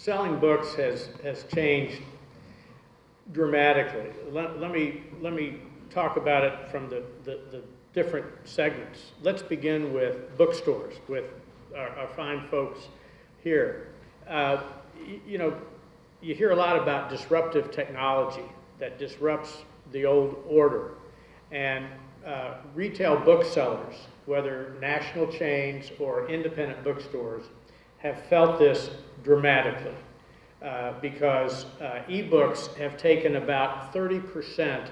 selling books has changed dramatically. Let me talk about it from the different segments. Let's begin with bookstores, with our fine folks here. You know, you hear a lot about disruptive technology that disrupts the old order. And retail booksellers, whether national chains or independent bookstores, have felt this dramatically because ebooks have taken about 30%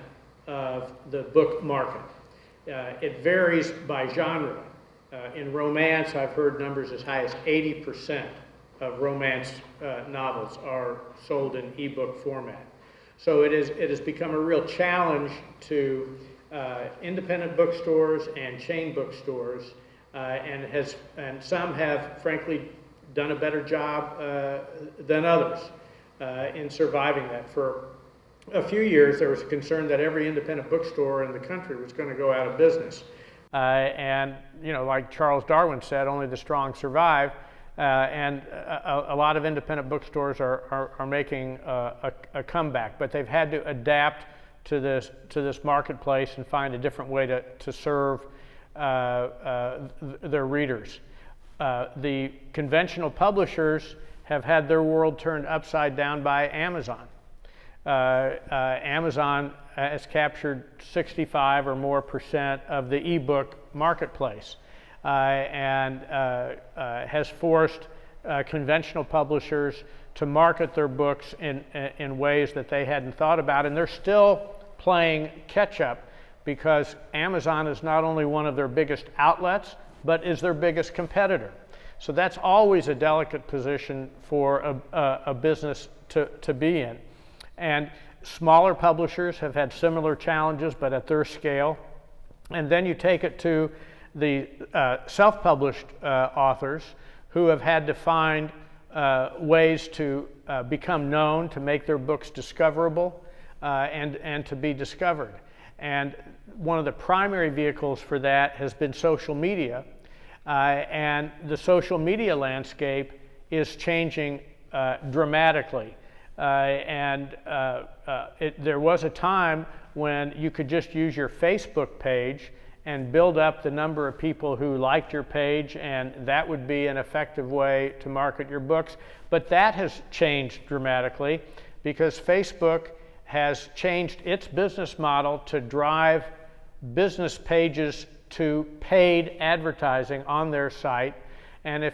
of the book market. It varies by genre. In romance, I've heard numbers as high as 80% of romance novels are sold in ebook format. So it has become a real challenge to independent bookstores and chain bookstores, and some have, frankly, done a better job than others in surviving that. For a few years, there was a concern that every independent bookstore in the country was going to go out of business. And, you know, like Charles Darwin said, only the strong survive. And a lot of independent bookstores are making a comeback, but they've had to adapt to this marketplace and find a different way to serve their readers. The conventional publishers have had their world turned upside down by Amazon. Amazon has captured 65 or more % of the ebook marketplace and has forced conventional publishers to market their books in ways that they hadn't thought about, and they're still playing catch up because Amazon is not only one of their biggest outlets, but is their biggest competitor. So that's always a delicate position for a business to be in. And smaller publishers have had similar challenges, but at their scale. And then you take it to the self-published authors who have had to find ways to become known, to make their books discoverable, and to be discovered. And one of the primary vehicles for that has been social media. And the social media landscape is changing dramatically. There was a time when you could just use your Facebook page and build up the number of people who liked your page, and that would be an effective way to market your books. But that has changed dramatically because Facebook has changed its business model to drive business pages to paid advertising on their site. And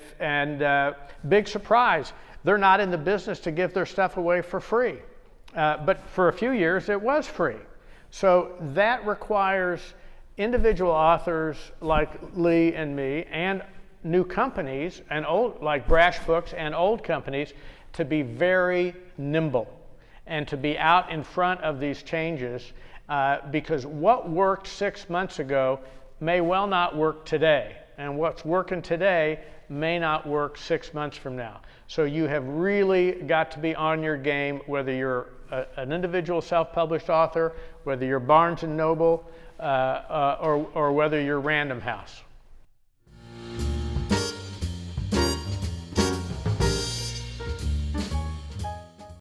big surprise, they're not in the business to give their stuff away for free. But for a few years, it was free. So that requires individual authors like Lee and me, and new companies, and old, like Brash Books, and old companies, to be very nimble and to be out in front of these changes, because what worked 6 months ago may well not work today, and what's working today may not work 6 months from now. So you have really got to be on your game, whether you're an individual self-published author, whether you're Barnes & Noble, or whether you're Random House.